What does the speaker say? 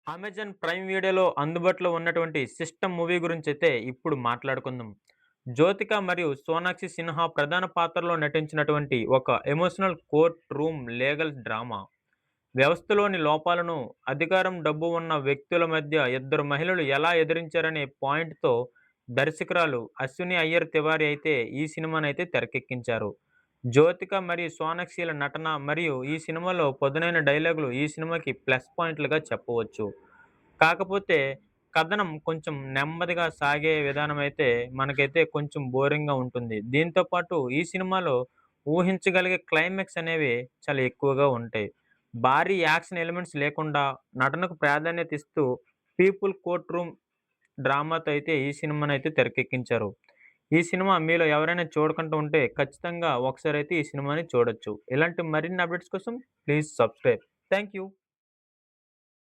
Amazon prime వీడియోలో అందుబాటులో ఉన్నటువంటి సిస్టమ్ మూవీ గురించైతే ఇప్పుడు మాట్లాడుకుందాం. 'జ్యోతిక' మరియు 'సోనాక్షి సిన్హా' ప్రధాన పాత్రలో నటించినటువంటి ఒక emotional court room legal drama. వ్యవస్థలోని లోపాలను, అధికారం, డబ్బు ఉన్న వ్యక్తుల మధ్య ఇద్దరు మహిళలు ఎలా ఎదిరించారనే పాయింట్‌తో దర్శకురాలు అశ్విని అయ్యర్ తివారీ అయితే ఈ సినిమానైతే తెరకెక్కించారు. 'జ్యోతిక' మరియు 'సోనాక్షి'ల నటన మరియు ఈ సినిమాలో పదునైన డైలాగులు ఈ సినిమాకి ప్లస్ పాయింట్లుగా చెప్పవచ్చు. కాకపోతే కథనం కొంచెం నెమ్మదిగా సాగే విధానమైతే మనకైతే కొంచెం బోరింగ్‌గా ఉంటుంది. దీంతో పాటు ఈ సినిమాలో ఊహించగలిగే క్లైమాక్స్ అనేవి చాలా ఎక్కువగా ఉంటాయి. భారీ యాక్షన్ ఎలిమెంట్స్ లేకుండా నటనకు ప్రాధాన్యత ఇస్తూ పీపుల్ కోర్ట్ రూమ్ డ్రామాతో అయితే ఈ సినిమానైతే తెరకెక్కించారు. ఈ సినిమా మీలో ఎవరైనా చూడకుండా ఉంటే ఖచ్చితంగా ఒకసారైతే ఈ సినిమాని చూడొచ్చు. ఇలాంటి మరిన్ని అప్డేట్స్ కోసం ప్లీజ్ సబ్‌స్క్రైబ్. Thank you.